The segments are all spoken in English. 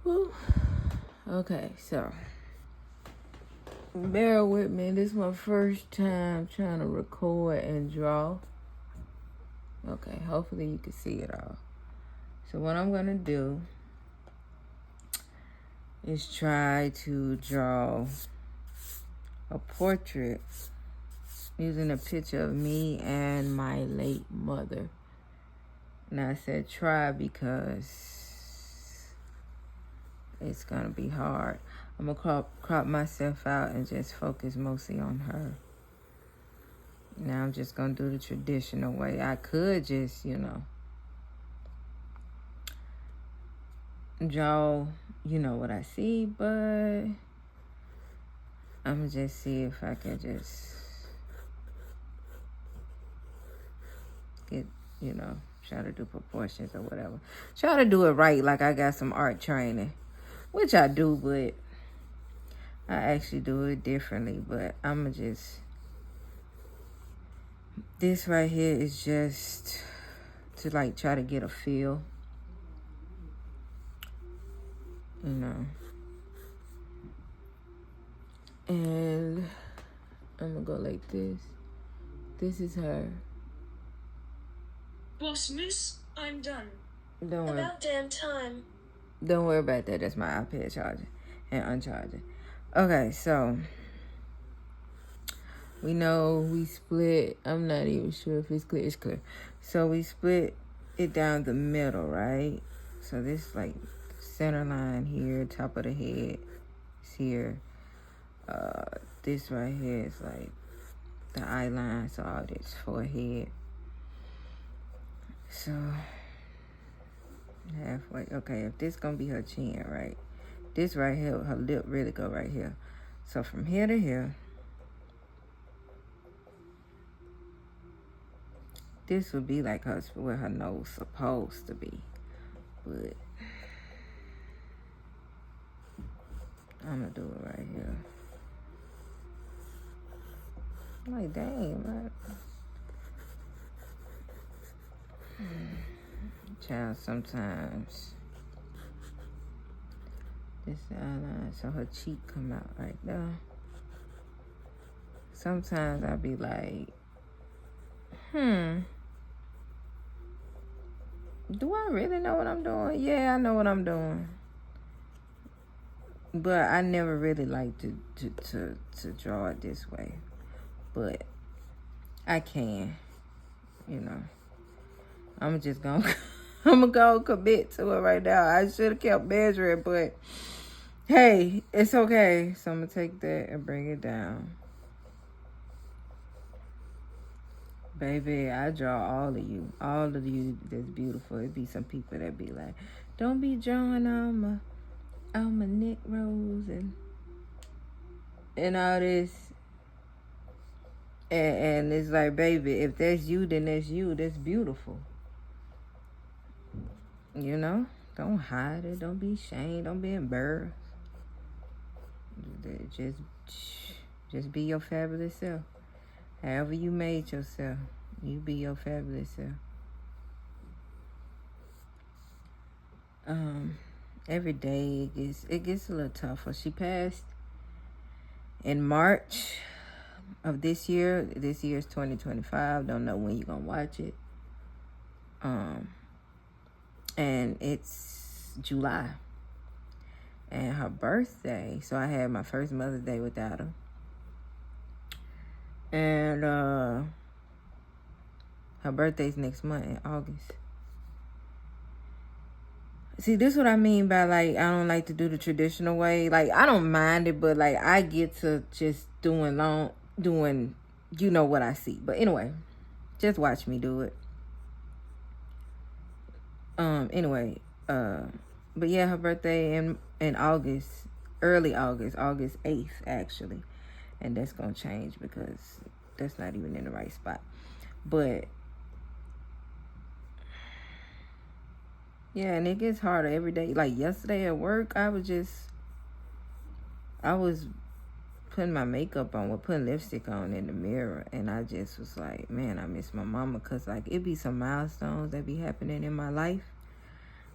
Whew. Okay, so bear with me. This is my first time trying to record and draw. Okay, hopefully you can see it all. So what I'm gonna do is try to draw a portrait using a picture of me and my late mother. And I said try because it's gonna be hard. I'm gonna crop myself out and just focus mostly on her. Now I'm just gonna do the traditional way. I could just, draw, what I see, but I'm gonna just see if I can just get, try to do proportions or whatever. Try to do it right, like I got some art training, which I do, but I actually do it differently. But I'm gonna just, this right here is just to like try to get a feel, and I'm gonna go like this. This is her. Boss Miss, I'm done. Don't worry. About damn time. Don't worry about that. That's my iPad charging and uncharging. Okay, so we know we split. I'm not even sure if it's clear. It's clear. So we split it down the middle, right? So this like center line here, top of the head is here. This right here is like the eye line, so all this forehead. So halfway. Okay, if this gonna be her chin, right? This right here, her lip really go right here. So from here to here, this would be like where her nose supposed to be. But I'm gonna do it right here. Like, dang, man. Child, sometimes this eyeliner, so her cheek come out right there. Sometimes I be like, do I really know what I'm doing? Yeah, I know what I'm doing. But I never really like to draw it this way. But I can, I'm just gonna I'm gonna go commit to it right now. I should have kept measuring, but hey, it's okay. So I'm gonna take that and bring it down. Baby, I draw all of you. All of you that's beautiful. It be some people that be like, don't be drawing on my neck rolls and all this. And it's like, baby, if that's you, then that's you. That's beautiful. Don't hide it. Don't be ashamed. Don't be embarrassed. Just be your fabulous self. However you made yourself, you be your fabulous self. Every day it gets a little tougher. She passed in March of this year. This year's 2025. Don't know when you're gonna watch it. And it's July. And her birthday, so I had my first Mother's Day without her. And her birthday's next month in August. See, this is what I mean by, like, I don't like to do the traditional way. Like, I don't mind it, but, like, I get to just doing what I see. But anyway, just watch me do it. But yeah, her birthday in August, early August 8th, actually. And that's going to change because that's not even in the right spot. But yeah, and it gets harder every day. Like yesterday at work, I was putting my makeup on, putting lipstick on in the mirror. And I just was like, man, I miss my mama. Because like it be some milestones that be happening in my life.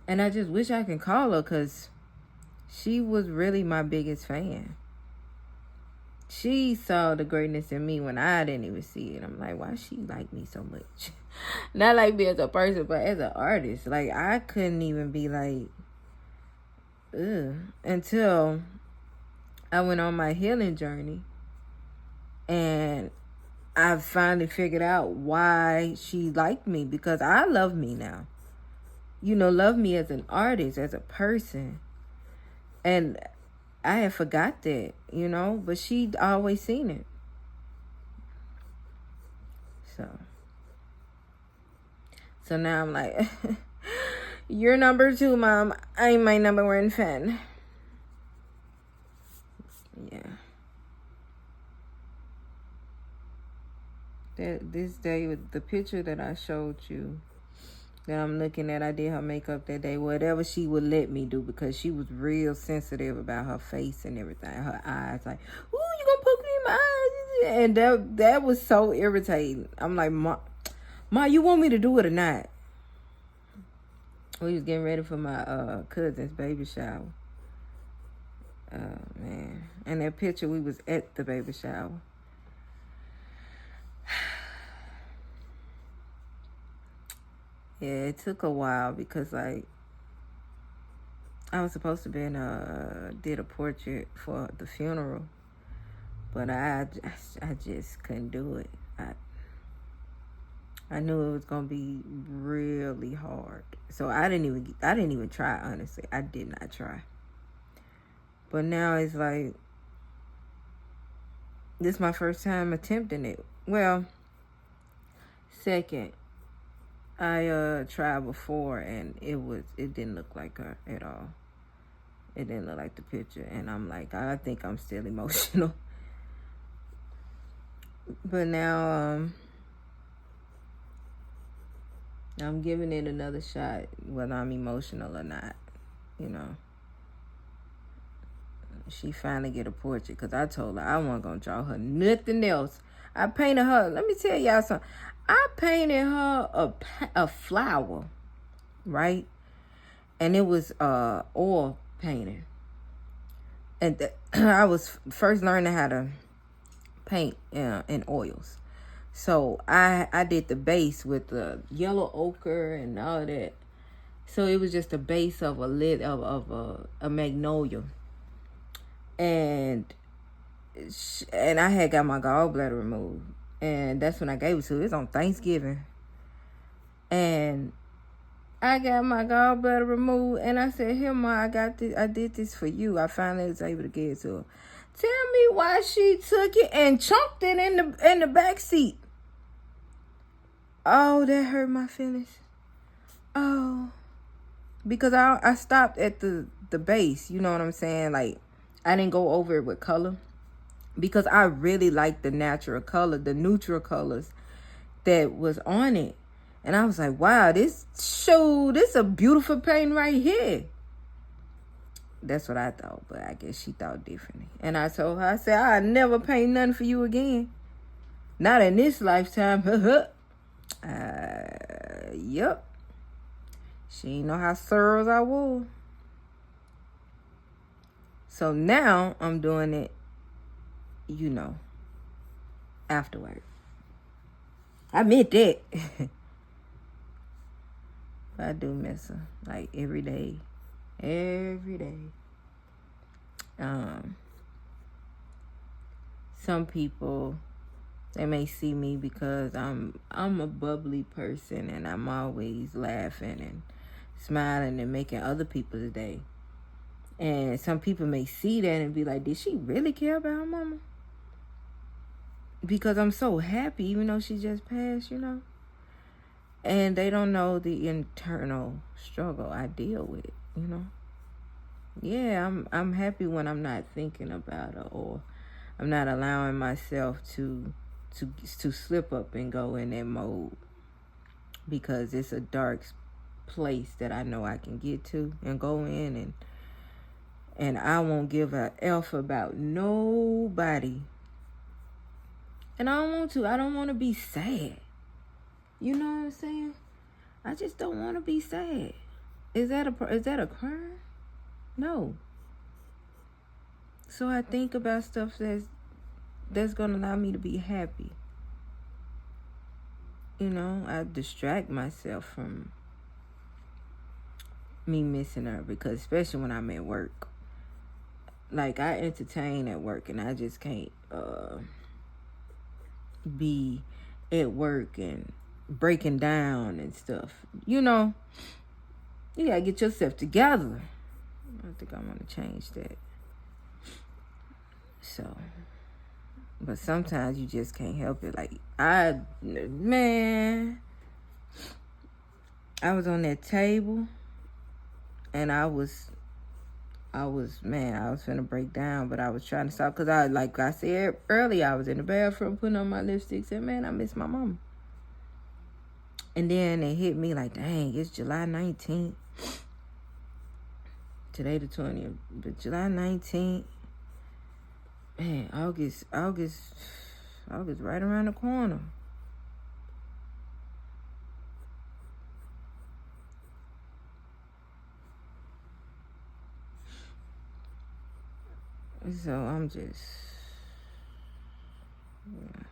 And I just wish I can call her because She was really my biggest fan. She saw the greatness in me when I didn't even see it. I'm like, why she like me so much? Not like me as a person, but as an artist. Like, I couldn't even be like, ugh, until I went on my healing journey. And I finally figured out why she liked me, because I love me now. You know, love me as an artist, as a person. And I had forgot that, you know, but she'd always seen it. So now I'm like, you're number 2, Mom. I'm my number 1 fan. Yeah. This day, with the picture that I showed you, that I'm looking at, I did her makeup that day, whatever she would let me do, because she was real sensitive about her face and everything, her eyes, like, ooh, you gonna poke me in my eyes? And that was so irritating. I'm like, Ma, you want me to do it or not? We was getting ready for my cousin's baby shower. Oh, man. And that picture, we was at the baby shower. Yeah, it took a while because, like, I was supposed to be did a portrait for the funeral, but I just couldn't do it. I knew it was gonna be really hard, so I didn't even try. Honestly, I did not try. But now it's like, this is my first time attempting it. Well, second. I tried before, and it didn't look like her at all. It didn't look like the picture, and I'm like, I think I'm still emotional. But now I'm giving it another shot, whether I'm emotional or not, you know. She finally get a portrait, because I told her I wasn't going to draw her nothing else. I painted her, let me tell y'all something. I painted her a flower, right? And it was oil painting. And I was first learning how to paint in oils. So I did the base with the yellow ochre and all that. So it was just a base of a lid of a magnolia. And I had got my gallbladder removed. And that's when I gave it to her. It was on Thanksgiving. And I got my gallbladder removed, and I said, here, Ma, I got this. I did this for you. I finally was able to give it to her. Tell me why she took it and chunked it in the back seat. Oh, that hurt my feelings. Oh, because I stopped at the base. You know what I'm saying? Like, I didn't go over it with color, because I really like the natural color, the neutral colors that was on it. And I was like, wow, this a beautiful painting right here. That's what I thought, but I guess she thought differently. And I told her, I said, I'll never paint nothing for you again. Not in this lifetime. Yep. She didn't know how serious I was. So now I'm doing it, you know, afterward. I meant that. But I do miss her, like, every day. Every day. Some people, they may see me because I'm a bubbly person, and I'm always laughing and smiling and making other people's day. And some people may see that and be like, did she really care about her mama? Because I'm so happy, even though she just passed, you know. And they don't know the internal struggle I deal with, you know. Yeah, I'm happy when I'm not thinking about her, or I'm not allowing myself to slip up and go in that mode, because it's a dark place that I know I can get to and go in, and I won't give a F about nobody. And I don't want to. I don't want to be sad. You know what I'm saying? I just don't want to be sad. Is that a crime? No. So I think about stuff that's gonna allow me to be happy. You know, I distract myself from me missing her, because especially when I'm at work. Like, I entertain at work, and I just can't be at work and breaking down and stuff. You know, you gotta get yourself together. I think I want to change that. So, but sometimes you just can't help it. Like, I was on that table, and I was finna break down, but I was trying to stop, because like I said earlier, I was in the bathroom putting on my lipstick, and man, I miss my mama. And then it hit me like, dang, it's July 19th. Today the 20th, but July 19th. Man, August right around the corner. So I'm just, yeah.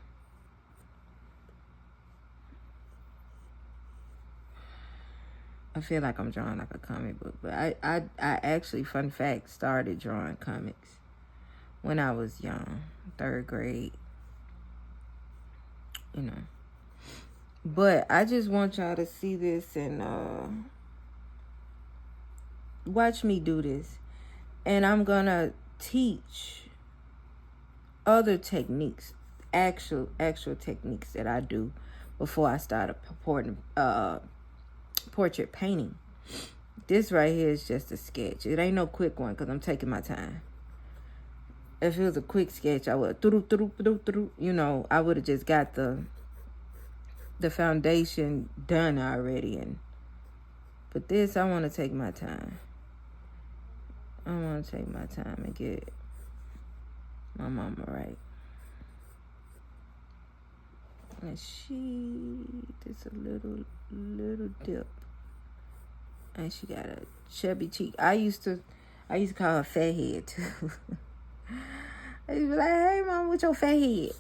I feel like I'm drawing like a comic book, but I actually, fun fact, started drawing comics when I was young, 3rd grade, you know. But I just want y'all to see this and watch me do this. And I'm gonna teach other techniques, actual techniques that I do before I start a portrait painting. This right here is just a sketch. It ain't no quick one, because I'm taking my time. If it was a quick sketch, I would, you know, I would have just got the foundation done already. But this, I want to take my time. I want to take my time and get my mama right. And just a little dip. And she got a chubby cheek. I used to call her fat head too. I used to be like, hey mom, what's your fat head?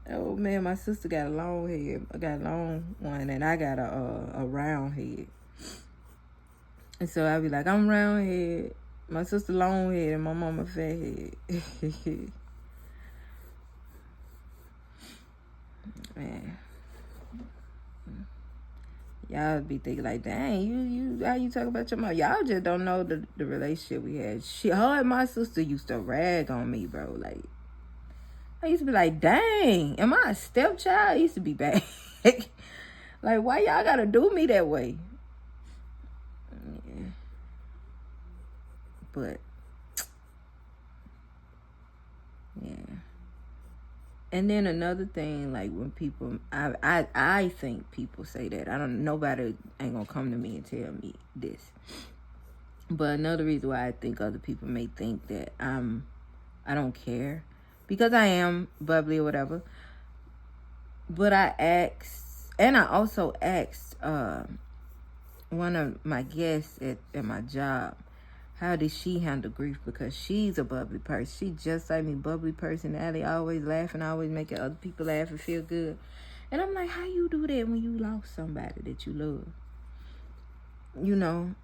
Oh man, my sister got a long head. I got a long one, and I got a round head. And so I be like, I'm round head, my sister long head, and my mama fat head. Man, y'all be thinking like, dang, you how you talk about your mom? Y'all just don't know the relationship we had. Her and my sister used to rag on me, bro. Like, I used to be like, dang, am I a stepchild? I used to be bad. Like, why y'all gotta do me that way? Yeah. But, yeah. And then another thing, like when people, I think people say that. Nobody ain't gonna come to me and tell me this. But another reason why I think other people may think that I don't care, because I am bubbly or whatever. But I also asked one of my guests at my job, how did she handle grief? Because she's a bubbly person. She just like me, bubbly personality, always laughing, always making other people laugh and feel good. And I'm like, how you do that when you lost somebody that you love? You know?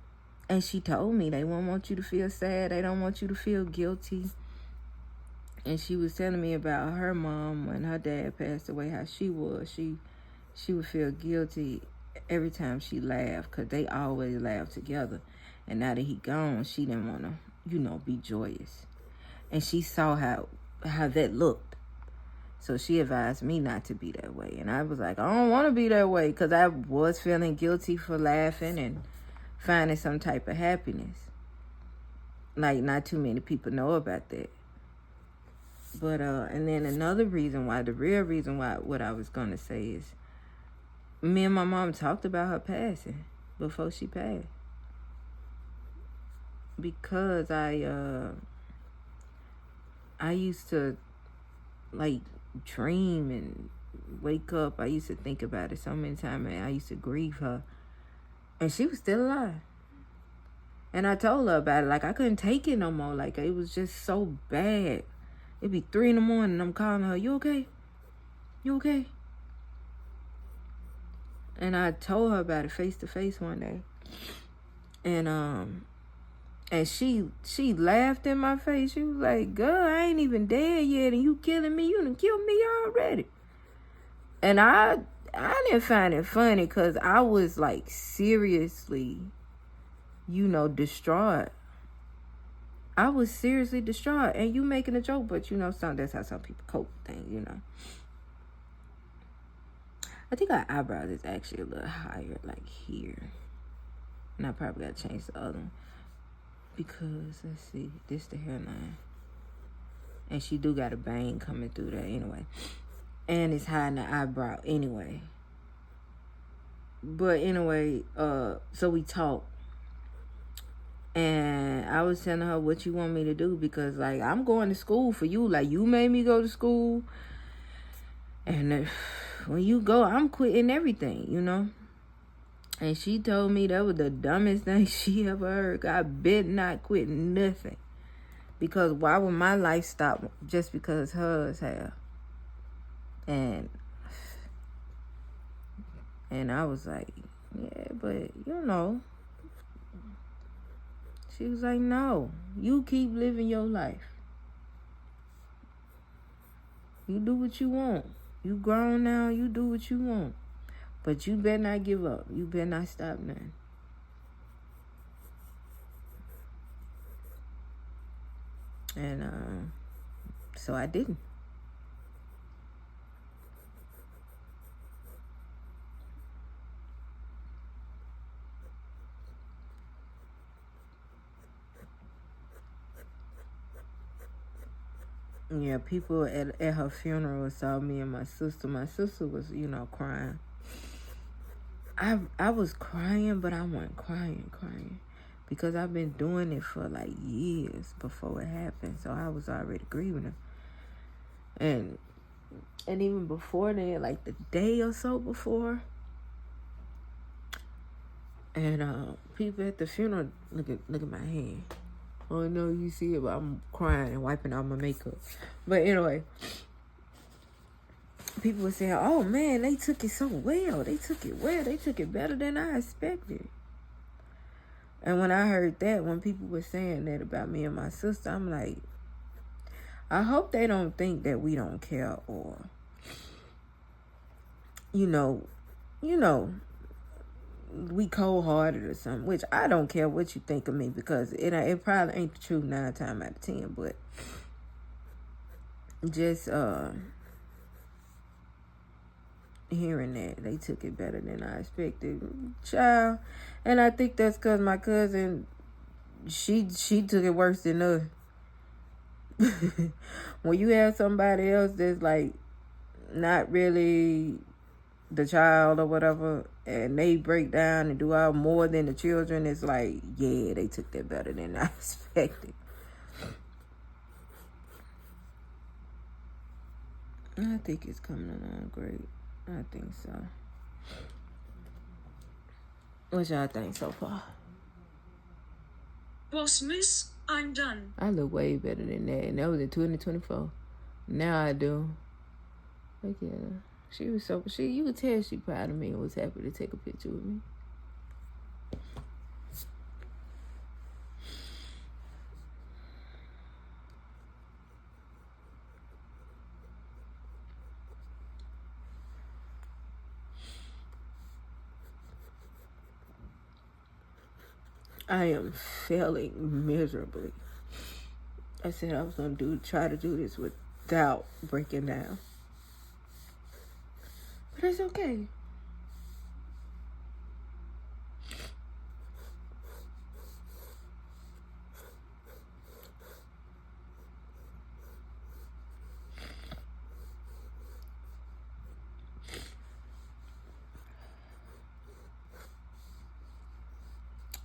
And she told me they won't want you to feel sad. They don't want you to feel guilty. And she was telling me about her mom when her dad passed away, how she was. She would feel guilty every time she laughed, because they always laughed together. And now that he gone, she didn't want to, be joyous. And she saw how that looked. So she advised me not to be that way. And I was like, I don't want to be that way, because I was feeling guilty for laughing and finding some type of happiness. Like, not too many people know about that. But, and then another reason why, the real reason why, what I was going to say is, me and my mom talked about her passing before she passed. Because I used to, like, dream and wake up. I used to think about it so many times, and I used to grieve her. And she was still alive. And I told her about it. Like, I couldn't take it no more. Like, it was just so bad. It'd be 3 in the morning. I'm calling her, you okay? You okay? And I told her about it face to face one day. And she laughed in my face. She was like, girl, I ain't even dead yet, and you killing me. You done killed me already. And I didn't find it funny because I was like seriously, distraught. I was seriously distraught. And you making a joke, but that's how some people cope with things, I think our eyebrows is actually a little higher, like here. And I probably got to change the other one. Because, let's see, this the hairline. And she do got a bang coming through there anyway. And it's hiding the eyebrow anyway. But anyway, so we talked. And I was telling her what you want me to do. Because, like, I'm going to school for you. Like, you made me go to school. And when you go, I'm quitting everything, And she told me that was the dumbest thing she ever heard. I bet not quit nothing. Because why would my life stop just because hers have? And I was like, yeah, but She was like, no, you keep living your life. You do what you want. You grown now, you do what you want. But you better not give up. You better not stop nothing. And so I didn't. Yeah, people at her funeral saw me and my sister. My sister was, crying. I was crying, but I wasn't crying. Because I've been doing it for like years before it happened. So I was already grieving her. And even before then, like the day or so before. And people at the funeral, look at my hand. Oh no, you see it, but I'm crying and wiping out my makeup. But anyway, people were saying, oh man, they took it so well. They took it better than I expected. And when I heard that, when people were saying that about me and my sister, I'm like, I hope they don't think that we don't care or, we cold-hearted or something, which I don't care what you think of me because it probably ain't the truth 9 times out of 10, but just hearing that they took it better than I expected, child. And I think that's because my cousin, she took it worse than us. When you have somebody else that's like not really the child or whatever, and they break down and do all more than the children, it's like, yeah, they took that better than I expected. I think it's coming along great. I think so. What y'all think so far? Boss Miss, I'm done. I look way better than that. And that was in 2024. Now I do. Look at her. She was you could tell she proud of me and was happy to take a picture with me. I am failing miserably. I said I was going to try to do this without breaking down. But it's okay.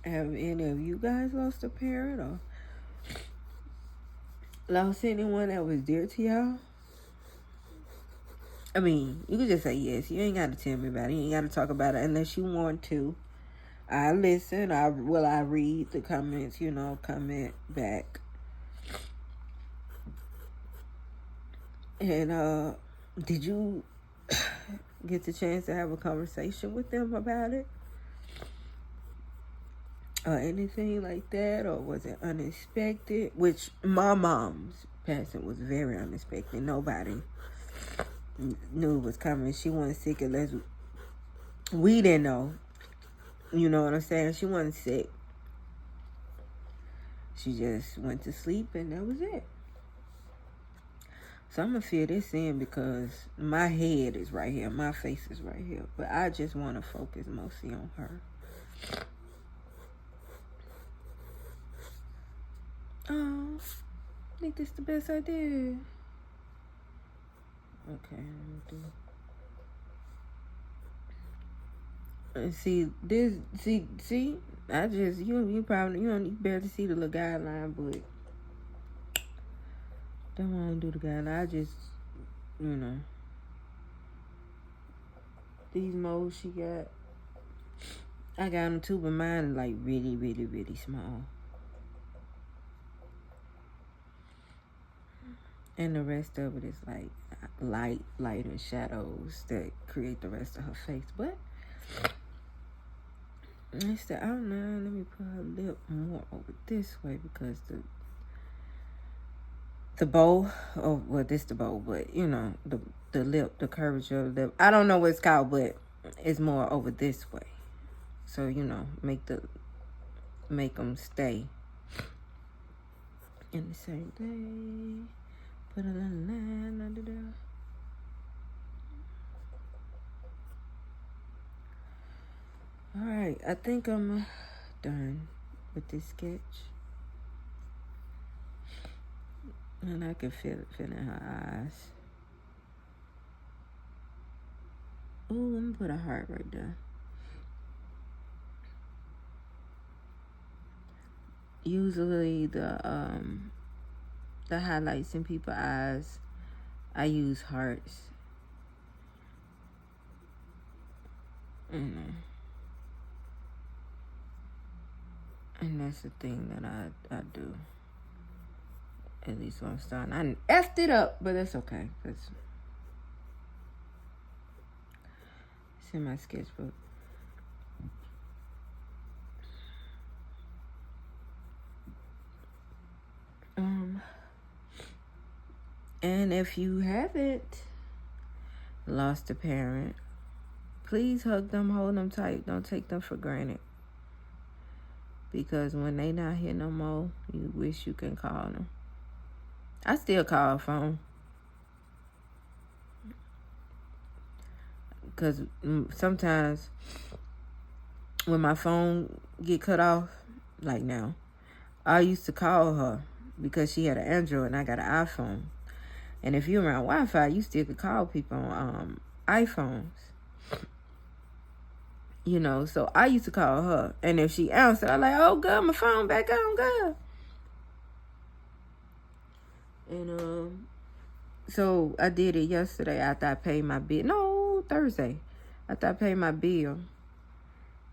Have any of you guys lost a parent or lost anyone that was dear to y'all? I mean, you could just say yes. You ain't got to tell me about it. You ain't got to talk about it unless you want to. I listen. I read the comments, comment back. And did you get the chance to have a conversation with them about it? Or anything like that? Or was it unexpected? Which my mom's passing was very unexpected. Nobody knew it was coming. She wasn't sick unless we didn't know. You know what I'm saying? She wasn't sick. She just went to sleep and that was it. So I'm going to fill this in because my head is right here. My face is right here. But I just want to focus mostly on her. Oh, I think this is the best I did. Okay, let me do. And see this. See. I just you probably you don't barely see the little guideline, but don't want to do the guideline. I just these moles she got. I got them too, but mine like really, really, really small. And the rest of it is like light and shadows that create the rest of her face. But it's the outline. Let me put her lip more over this way because the bow. Oh, well, this the bow, but the lip, the curvature of the lip. I don't know what it's called, but it's more over this way. So make them stay in the same thing. Put a little line under there. Alright, I think I'm done with this sketch. And I can feel it in her eyes. Ooh, let me put a heart right there. Usually the highlights in people's eyes, I use hearts. And that's the thing that I do. At least when I'm starting. I effed it up, but that's okay. It's in my sketchbook. And if you haven't lost a parent, please hug them, hold them tight. Don't take them for granted. Because when they not here no more, you wish you can call them. I still call a phone. Because sometimes when my phone get cut off, like now, I used to call her because she had an Android and I got an iPhone. And if you're around Wi-Fi, you still could call people on iPhones. So I used to call her. And if she answered, I'm like, oh, God, my phone back on, God. And so I did it yesterday after I paid my bill. No, Thursday. After I paid my bill.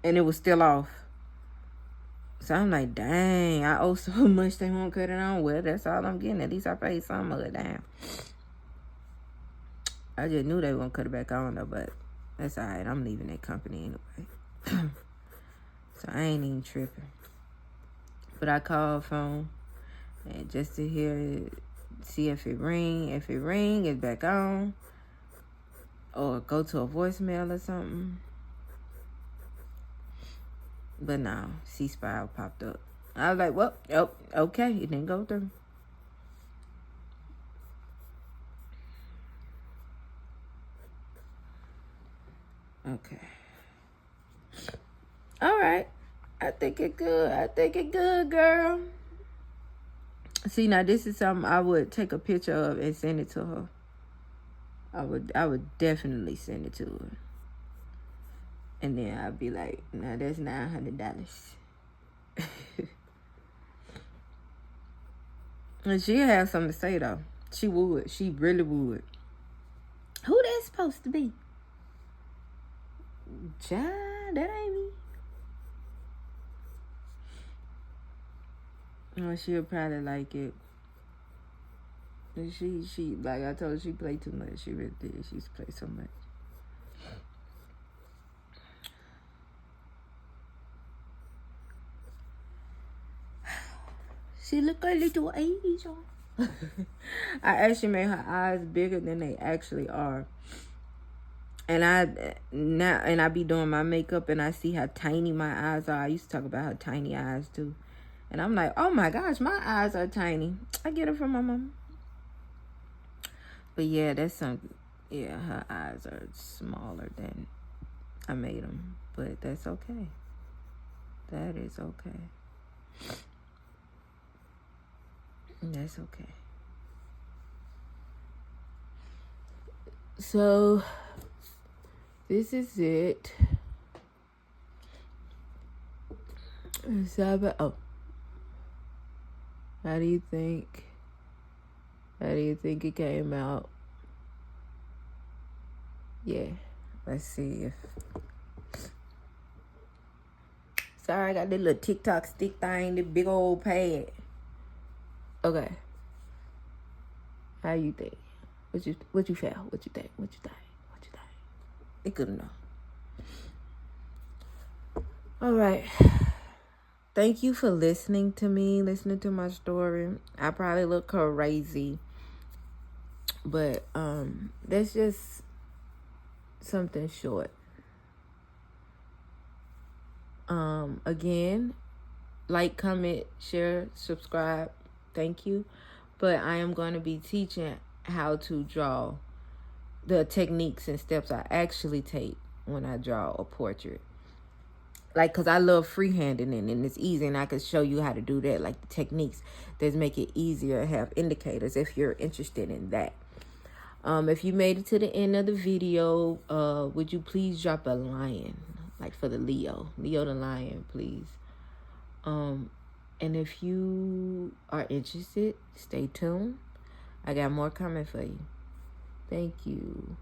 And it was still off. So I'm like, dang, I owe so much they won't cut it on. Well, that's all I'm getting. At least I paid some of it down. I just knew they were going to cut it back on, though, but that's all right. I'm leaving that company anyway. So I ain't even tripping. But I called phone and just to hear it, see if it ring. If it ring, it's back on. Or go to a voicemail or something. But no, C-Spire popped up. I was like, well, okay, it didn't go through. Okay. All right. I think it good, girl. See, now this is something I would take a picture of and send it to her. I would definitely send it to her. And then I'd be like, nah, that's $900. And she'll have something to say, though. She would. She really would. Who that's supposed to be? Child, that ain't me. Oh, she'll probably like it. And she like I told her, she played too much. She really did. She used to play so much. She look a little Asian. I actually made her eyes bigger than they actually are. And I be doing my makeup and I see how tiny my eyes are. I used to talk about her tiny eyes too. And I'm like, oh my gosh, my eyes are tiny. I get it from my mom. But yeah, that's something. Yeah, her eyes are smaller than I made them. But that's okay. That is okay. That's okay. So, this is it. Oh. How do you think it came out? Yeah. Let's see if... Sorry, I got this little TikTok stick thing, this big old pad. Okay. How you think? What you feel? What you think? It good enough. All right. Thank you for listening to me, listening to my story. I probably look crazy, but that's just something short. Again, like, comment, share, subscribe. Thank you. But I am going to be teaching how to draw, the techniques and steps I actually take when I draw a portrait. Like, because I love freehanding it and it's easy, and I can show you how to do that, like the techniques that make it easier, have indicators if you're interested in that. If you made it to the end of the video, would you please drop a lion, like for the Leo the lion, please. And if you are interested, stay tuned. I got more coming for you. Thank you.